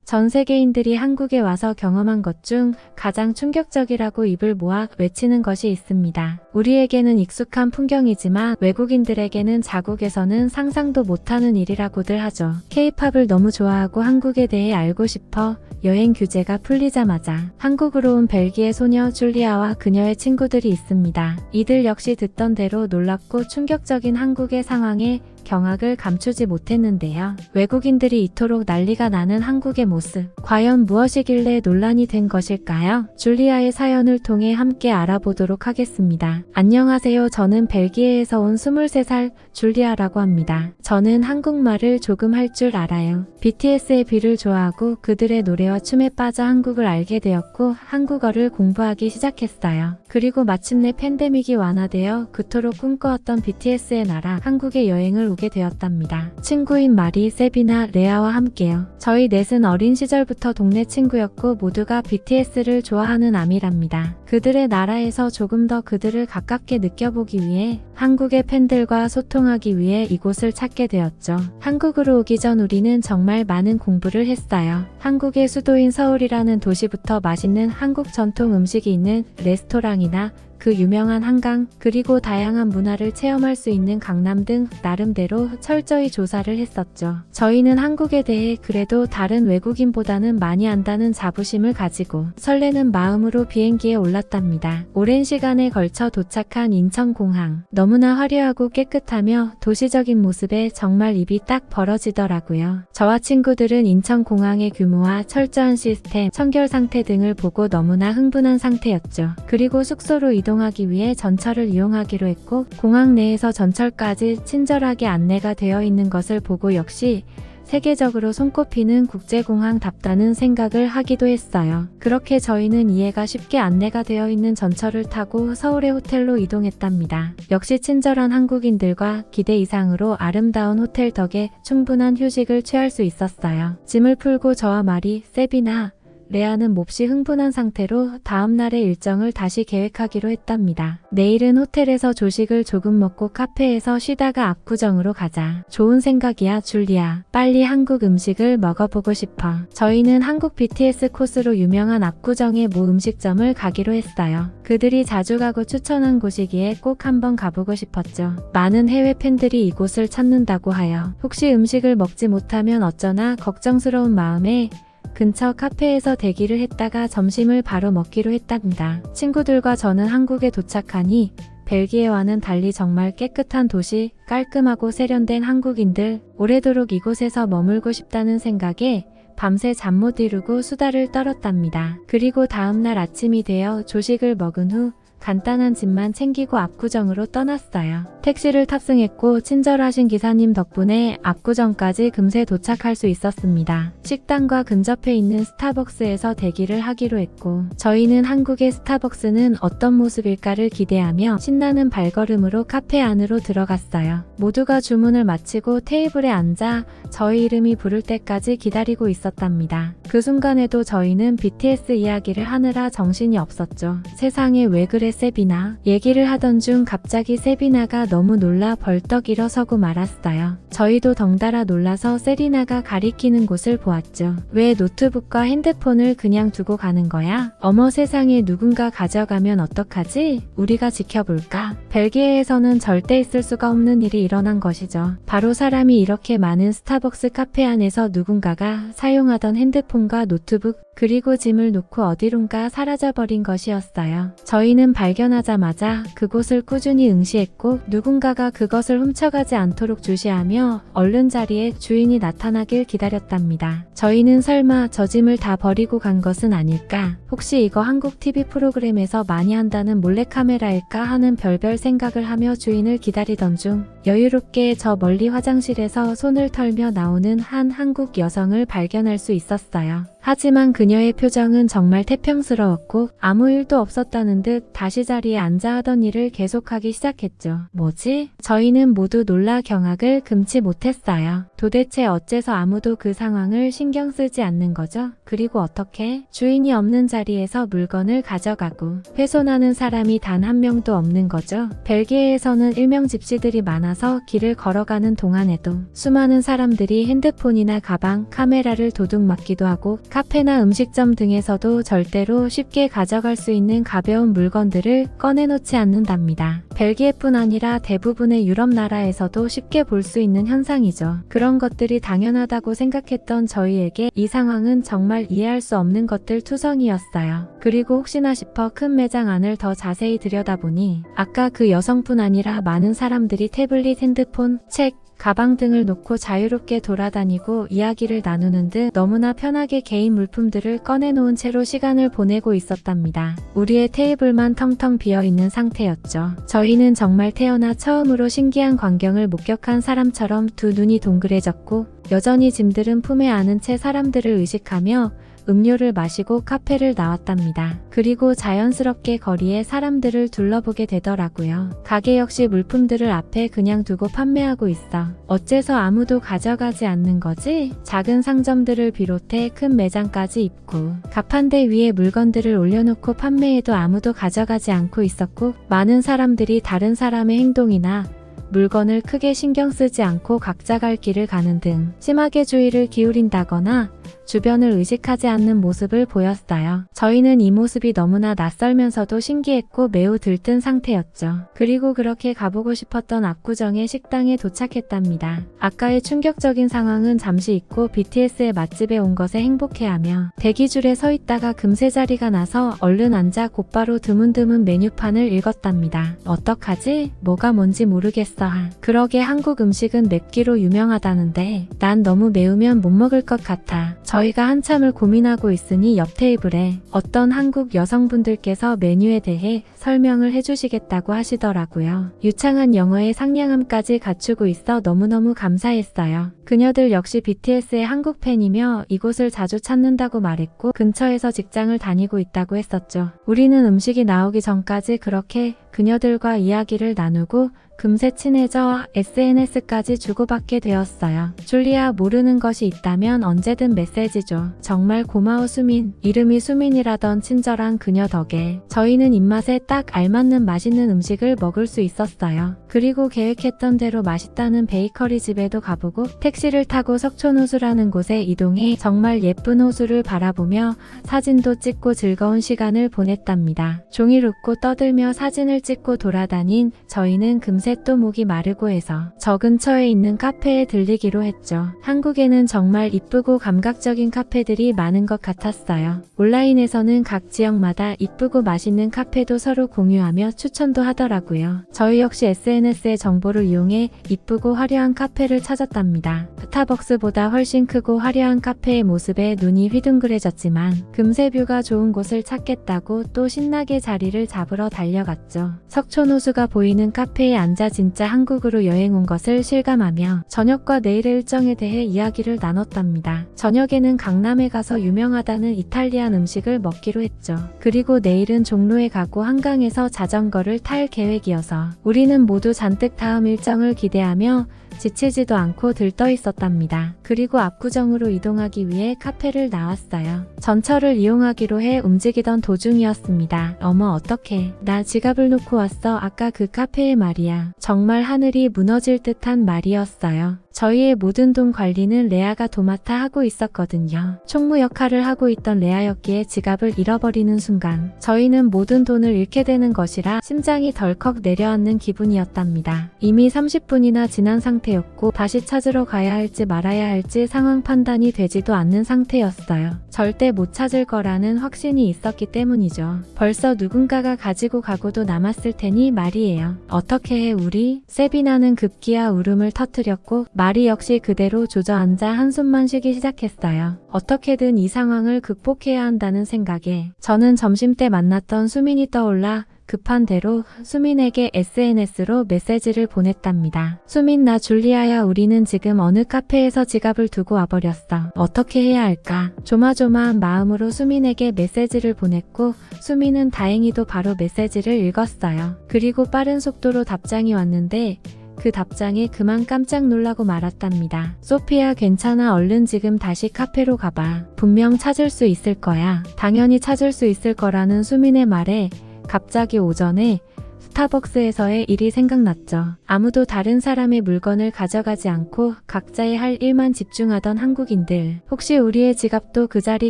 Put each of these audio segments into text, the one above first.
전 세계인들이 한국에 와서 경험한 것 중 가장 충격적이라고 입을 모아 외치는 것이 있습니다. 우리에게는 익숙한 풍경이지만 외국인들에게는 자국에서는 상상도 못하는 일이라고들 하죠. K-팝을 너무 좋아하고 한국에 대해 알고 싶어 여행 규제가 풀리자마자 한국으로 온 벨기에 소녀 줄리아와 그녀의 친구들이 있습니다. 이들 역시 듣던 대로 놀랍고 충격적인 한국의 상황에 경악을 감추지 못했는데요. 외국인들이 이토록 난리가 나는 한국의 모습, 과연 무엇이길래 논란이 된 것일까요? 줄리아의 사연을 통해 함께 알아보도록 하겠습니다. 안녕하세요. 저는 벨기에에서 온 23살 줄리아라고 합니다. 저는 한국말을 조금 할 줄 알아요. BTS의 뷔를 좋아하고 그들의 노래와 춤에 빠져 한국을 알게 되었고 한국어를 공부하기 시작했어요. 그리고 마침내 팬데믹이 완화되어 그토록 꿈꿔왔던 BTS의 나라 한국에 여행을 오게 되었답니다. 친구인 마리, 세비나, 레아와 함께요. 저희 넷은 어린 시절부터 동네 친구였고 모두가 BTS를 좋아하는 아미랍니다. 그들의 나라에서 조금 더 그들을 가깝게 느껴보기 위해 한국의 팬들과 소통하기 위해 이곳을 찾게 되었죠. 한국으로 오기 전 우리는 정말 많은 공부를 했어요. 한국의 수도인 서울이라는 도시부터 맛있는 한국 전통 음식이 있는 레스토랑이나 그 유명한 한강, 그리고 다양한 문화를 체험할 수 있는 강남 등 나름대로 철저히 조사를 했었죠. 저희는 한국에 대해 그래도 다른 외국인보다는 많이 안다는 자부심을 가지고 설레는 마음으로 비행기에 올랐답니다. 오랜 시간에 걸쳐 도착한 인천공항. 너무나 화려하고 깨끗하며 도시적인 모습에 정말 입이 딱 벌어지더라고요. 저와 친구들은 인천공항의 규모와 철저한 시스템, 청결 상태 등을 보고 너무나 흥분한 상태였죠. 그리고 숙소로 이동하기 위해 전철을 이용하기로 했고 공항 내에서 전철까지 친절하게 안내가 되어 있는 것을 보고 역시 세계적으로 손꼽히는 국제공항답다는 생각을 하기도 했어요. 그렇게 저희는 이해가 쉽게 안내가 되어 있는 전철을 타고 서울의 호텔로 이동했답니다. 역시 친절한 한국인들과 기대 이상으로 아름다운 호텔 덕에 충분한 휴식을 취할 수 있었어요. 짐을 풀고 저와 마리, 세비나, 레아는 몹시 흥분한 상태로 다음날의 일정을 다시 계획하기로 했답니다. 내일은 호텔에서 조식을 조금 먹고 카페에서 쉬다가 압구정으로 가자. 좋은 생각이야, 줄리아. 빨리 한국 음식을 먹어보고 싶어. 저희는 한국 BTS 코스로 유명한 압구정의 모 음식점을 가기로 했어요. 그들이 자주 가고 추천한 곳이기에 꼭 한번 가보고 싶었죠. 많은 해외 팬들이 이곳을 찾는다고 하여 혹시 음식을 먹지 못하면 어쩌나 걱정스러운 마음에 근처 카페에서 대기를 했다가 점심을 바로 먹기로 했답니다. 친구들과 저는 한국에 도착하니 벨기에와는 달리 정말 깨끗한 도시, 깔끔하고 세련된 한국인들, 오래도록 이곳에서 머물고 싶다는 생각에 밤새 잠 못 이루고 수다를 떨었답니다. 그리고 다음날 아침이 되어 조식을 먹은 후 간단한 짐만 챙기고 압구정으로 떠났어요. 택시를 탑승했고 친절하신 기사님 덕분에 압구정까지 금세 도착할 수 있었습니다. 식당과 근접해 있는 스타벅스에서 대기를 하기로 했고 저희는 한국의 스타벅스는 어떤 모습일까를 기대하며 신나는 발걸음으로 카페 안으로 들어갔어요. 모두가 주문을 마치고 테이블에 앉아 저희 이름이 부를 때까지 기다리고 있었답니다. 그 순간에도 저희는 BTS 이야기를 하느라 정신이 없었죠. 세상에 왜 그래 세비나? 얘기를 하던 중 갑자기 세비나가 너무 놀라 벌떡 일어서고 말았어요. 저희도 덩달아 놀라서 세리나가 가리키는 곳을 보았죠. 왜 노트북과 핸드폰을 그냥 두고 가는 거야? 어머 세상에 누군가 가져가면 어떡하지? 우리가 지켜볼까? 벨기에에서는 절대 있을 수가 없는 일이 일어난 것이죠. 바로 사람이 이렇게 많은 스타벅스 카페 안에서 누군가가 사용하던 핸드폰과 노트북 그리고 짐을 놓고 어디론가 사라져버린 것이었어요. 저희는 발견하자마자 그곳을 꾸준히 응시했고 누군가가 그것을 훔쳐가지 않도록 주시하며 얼른 자리에 주인이 나타나길 기다렸답니다. 저희는 설마 저 짐을 다 버리고 간 것은 아닐까? 혹시 이거 한국 TV 프로그램에서 많이 한다는 몰래카메라일까 하는 별별 생각을 하며 주인을 기다리던 중 여유롭게 저 멀리 화장실에서 손을 털며 나오는 한 한국 여성을 발견할 수 있었어요. 하지만 그녀의 표정은 정말 태평스러웠고 아무 일도 없었다는 듯 다시 자리에 앉아 하던 일을 계속하기 시작했죠. 뭐지? 저희는 모두 놀라 경악을 금치 못했어요. 도대체 어째서 아무도 그 상황을 신경 쓰지 않는 거죠? 그리고 어떻게 주인이 없는 자리에서 물건을 가져가고 훼손하는 사람이 단 한 명도 없는 거죠? 벨기에에서는 일명 집시들이 많아서 길을 걸어가는 동안에도 수많은 사람들이 핸드폰이나 가방, 카메라를 도둑 맞기도 하고 카페나 음식점 등에서도 절대로 쉽게 가져갈 수 있는 가벼운 물건들을 꺼내놓지 않는답니다. 벨기에뿐 아니라 대부분의 유럽 나라에서도 쉽게 볼 수 있는 현상이죠. 그런 것들이 당연하다고 생각했던 저희에게 이 상황은 정말 이해할 수 없는 것들 투성이었어요. 그리고 혹시나 싶어 큰 매장 안을 더 자세히 들여다보니 아까 그 여성뿐 아니라 많은 사람들이 태블릿, 핸드폰, 책, 가방 등을 놓고 자유롭게 돌아다니고 이야기를 나누는 듯 너무나 편하게 개인 물품들을 꺼내놓은 채로 시간을 보내고 있었답니다. 우리의 테이블만 텅텅 비어있는 상태였죠. 저희는 정말 태어나 처음으로 신기한 광경을 목격한 사람처럼 두 눈이 동그래졌고 여전히 짐들은 품에 안은 채 사람들을 의식하며 음료를 마시고 카페를 나왔답니다. 그리고 자연스럽게 거리에 사람들을 둘러보게 되더라고요. 가게 역시 물품들을 앞에 그냥 두고 판매하고 있어. 어째서 아무도 가져가지 않는 거지? 작은 상점들을 비롯해 큰 매장까지 입고 가판대 위에 물건들을 올려놓고 판매해도 아무도 가져가지 않고 있었고 많은 사람들이 다른 사람의 행동이나 물건을 크게 신경 쓰지 않고 각자 갈 길을 가는 등 심하게 주의를 기울인다거나 주변을 의식하지 않는 모습을 보였어요. 저희는 이 모습이 너무나 낯설면서도 신기했고 매우 들뜬 상태였죠. 그리고 그렇게 가보고 싶었던 압구정의 식당에 도착했답니다. 아까의 충격적인 상황은 잠시 잊고 BTS의 맛집에 온 것에 행복해하며 대기줄에 서 있다가 금세 자리가 나서 얼른 앉아 곧바로 드문드문 메뉴판을 읽었답니다. 어떡하지? 뭐가 뭔지 모르겠어. 그러게 한국 음식은 맵기로 유명하다는데 난 너무 매우면 못 먹을 것 같아. 저희가 한참을 고민하고 있으니 옆 테이블에 어떤 한국 여성분들께서 메뉴에 대해 설명을 해주시겠다고 하시더라고요. 유창한 영어의 상냥함까지 갖추고 있어 너무너무 감사했어요. 그녀들 역시 BTS의 한국 팬이며 이곳을 자주 찾는다고 말했고 근처에서 직장을 다니고 있다고 했었죠. 우리는 음식이 나오기 전까지 그렇게 그녀들과 이야기를 나누고 금세 친해져 SNS까지 주고받게 되었어요. 줄리아, 모르는 것이 있다면 언제든 메시지 줘. 정말 고마워 수민. 이름이 수민이라던 친절한 그녀 덕에 저희는 입맛에 딱 알맞는 맛있는 음식을 먹을 수 있었어요. 그리고 계획했던 대로 맛있다는 베이커리 집에도 가보고 택시를 타고 석촌호수라는 곳에 이동해 정말 예쁜 호수를 바라보며 사진도 찍고 즐거운 시간을 보냈답니다. 종일 웃고 떠들며 사진을 찍고 돌아다닌 저희는 금세 또 목이 마르고 해서 저 근처에 있는 카페에 들리기로 했죠. 한국에는 정말 이쁘고 감각적인 카페들이 많은 것 같았어요. 온라인에서는 각 지역마다 이쁘고 맛있는 카페도 서로 공유하며 추천도 하더라고요. 저희 역시 SNS의 정보를 이용해 이쁘고 화려한 카페를 찾았답니다. 스타벅스보다 훨씬 크고 화려한 카페의 모습에 눈이 휘둥그레졌지만 금세 뷰가 좋은 곳을 찾겠다고 또 신나게 자리를 잡으러 달려갔죠. 석촌호수가 보이는 카페에 앉아 진짜 한국으로 여행 온 것을 실감하며 저녁과 내일의 일정에 대해 이야기를 나눴답니다. 저녁에는 강남에 가서 유명하다는 이탈리안 음식을 먹기로 했죠. 그리고 내일은 종로에 가고 한강에서 자전거를 탈 계획이어서 우리는 모두 잔뜩 다음 일정을 기대하며 지치지도 않고 들떠 있었답니다. 그리고 압구정으로 이동하기 위해 카페를 나왔어요. 전철을 이용하기로 해 움직이던 도중이었습니다. 어머 어떡해. 나 지갑을 놓고 왔어. 아까 그 카페에 말이야. 정말 하늘이 무너질 듯한 말이었어요. 저희의 모든 돈 관리는 레아가 도맡아 하고 있었거든요. 총무 역할을 하고 있던 레아였기에 지갑을 잃어버리는 순간 저희는 모든 돈을 잃게 되는 것이라 심장이 덜컥 내려앉는 기분이었답니다. 이미 30분이나 지난 상태였고 다시 찾으러 가야 할지 말아야 할지 상황 판단이 되지도 않는 상태였어요. 절대 못 찾을 거라는 확신이 있었기 때문이죠. 벌써 누군가가 가지고 가고도 남았을 테니 말이에요. 어떻게 해 우리? 세비나는 급기야 울음을 터뜨렸고 마리 역시 그대로 주저앉아 한숨만 쉬기 시작했어요. 어떻게든 이 상황을 극복해야 한다는 생각에 저는 점심때 만났던 수민이 떠올라 급한 대로 수민에게 SNS로 메시지를 보냈답니다. 수민, 나 줄리아야, 우리는 지금 어느 카페에서 지갑을 두고 와버렸어. 어떻게 해야 할까? 조마조마한 마음으로 수민에게 메시지를 보냈고 수민은 다행히도 바로 메시지를 읽었어요. 그리고 빠른 속도로 답장이 왔는데 그 답장에 그만 깜짝 놀라고 말았답니다. 소피야, 괜찮아. 얼른 지금 다시 카페로 가봐. 분명 찾을 수 있을 거야. 당연히 찾을 수 있을 거라는 수민의 말에 갑자기 오전에 스타벅스에서의 일이 생각났죠. 아무도 다른 사람의 물건을 가져가지 않고 각자의 할 일만 집중하던 한국인들. 혹시 우리의 지갑도 그 자리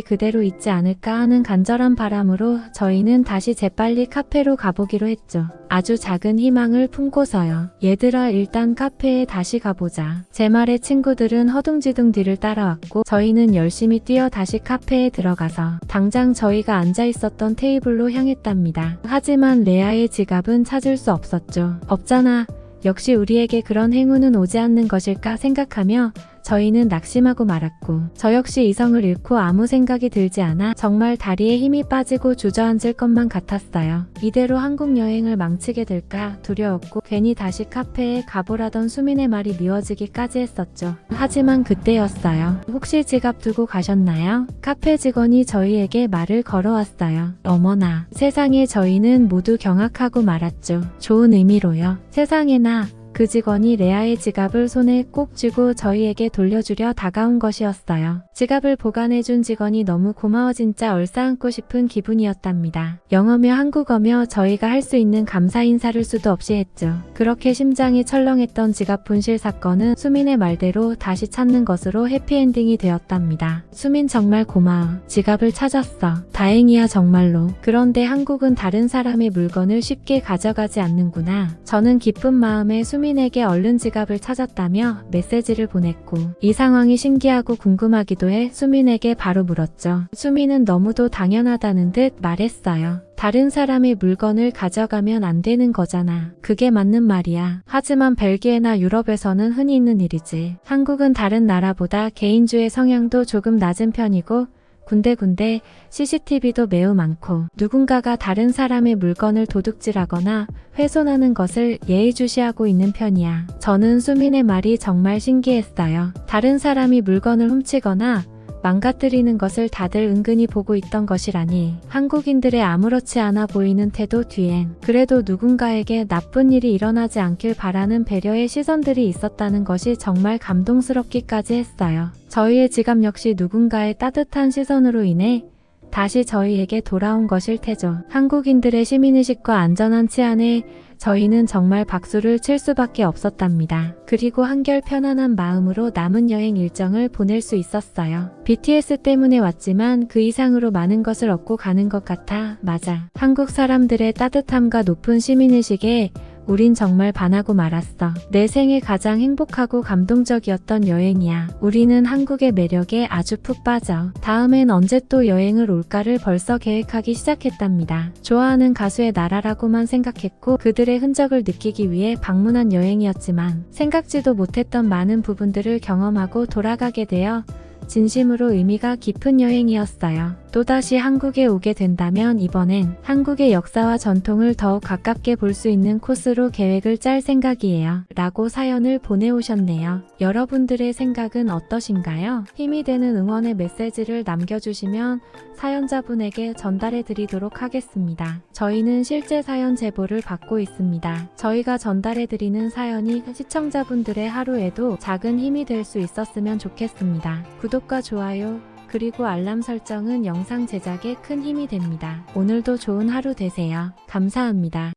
그대로 있지 않을까 하는 간절한 바람으로 저희는 다시 재빨리 카페로 가보기로 했죠. 아주 작은 희망을 품고서요. 얘들아, 일단 카페에 다시 가보자. 제 말에 친구들은 허둥지둥 뒤를 따라왔고 저희는 열심히 뛰어 다시 카페에 들어가서 당장 저희가 앉아 있었던 테이블로 향했답니다. 하지만 레아의 지갑은 찾을 수 없었죠. 없잖아. 역시 우리에게 그런 행운은 오지 않는 것일까 생각하며 저희는 낙심하고 말았고 저 역시 이성을 잃고 아무 생각이 들지 않아 정말 다리에 힘이 빠지고 주저앉을 것만 같았어요. 이대로 한국 여행을 망치게 될까 두려웠고 괜히 다시 카페에 가보라던 수민의 말이 미워지기까지 했었죠. 하지만 그때였어요. 혹시 지갑 두고 가셨나요? 카페 직원이 저희에게 말을 걸어왔어요. 어머나, 세상에. 저희는 모두 경악하고 말았죠. 좋은 의미로요. 세상에나. 그 직원이 레아의 지갑을 손에 꼭 쥐고 저희에게 돌려주려 다가온 것이었어요. 지갑을 보관해준 직원이 너무 고마워. 진짜 얼싸안고 싶은 기분이었답니다. 영어며 한국어며 저희가 할 수 있는 감사 인사를 수도 없이 했죠. 그렇게 심장이 철렁했던 지갑 분실 사건은 수민의 말대로 다시 찾는 것으로 해피엔딩이 되었답니다. 수민, 정말 고마워. 지갑을 찾았어. 다행이야, 정말로. 그런데 한국은 다른 사람의 물건을 쉽게 가져가지 않는구나. 저는 기쁜 마음에 수민에게 얼른 지갑을 찾았다며 메시지를 보냈고 이 상황이 신기하고 궁금하기도 해 수민에게 바로 물었죠. 수민은 너무도 당연하다는 듯 말했어요. 다른 사람의 물건을 가져가면 안 되는 거잖아. 그게 맞는 말이야. 하지만 벨기에나 유럽에서는 흔히 있는 일이지. 한국은 다른 나라보다 개인주의 성향도 조금 낮은 편이고 군데군데 CCTV도 매우 많고 누군가가 다른 사람의 물건을 도둑질하거나 훼손하는 것을 예의주시하고 있는 편이야. 저는 수민의 말이 정말 신기했어요. 다른 사람이 물건을 훔치거나 망가뜨리는 것을 다들 은근히 보고 있던 것이라니. 한국인들의 아무렇지 않아 보이는 태도 뒤엔 그래도 누군가에게 나쁜 일이 일어나지 않길 바라는 배려의 시선들이 있었다는 것이 정말 감동스럽기까지 했어요. 저희의 지갑 역시 누군가의 따뜻한 시선으로 인해 다시 저희에게 돌아온 것일 테죠. 한국인들의 시민의식과 안전한 치안에 저희는 정말 박수를 칠 수밖에 없었답니다. 그리고 한결 편안한 마음으로 남은 여행 일정을 보낼 수 있었어요. BTS 때문에 왔지만 그 이상으로 많은 것을 얻고 가는 것 같아. 맞아. 한국 사람들의 따뜻함과 높은 시민의식에 우린 정말 반하고 말았어. 내 생에 가장 행복하고 감동적이었던 여행이야. 우리는 한국의 매력에 아주 푹 빠져. 다음엔 언제 또 여행을 올까를 벌써 계획하기 시작했답니다. 좋아하는 가수의 나라라고만 생각했고 그들의 흔적을 느끼기 위해 방문한 여행이었지만 생각지도 못했던 많은 부분들을 경험하고 돌아가게 되어 진심으로 의미가 깊은 여행이었어요. 또다시 한국에 오게 된다면 이번엔 한국의 역사와 전통을 더욱 가깝게 볼 수 있는 코스로 계획을 짤 생각이에요. 라고 사연을 보내오셨네요. 여러분들의 생각은 어떠신가요? 힘이 되는 응원의 메시지를 남겨주시면 사연자분에게 전달해 드리도록 하겠습니다. 저희는 실제 사연 제보를 받고 있습니다. 저희가 전달해 드리는 사연이 시청자분들의 하루에도 작은 힘이 될 수 있었으면 좋겠습니다. 구독과 좋아요 그리고 알람 설정은 영상 제작에 큰 힘이 됩니다. 오늘도 좋은 하루 되세요. 감사합니다.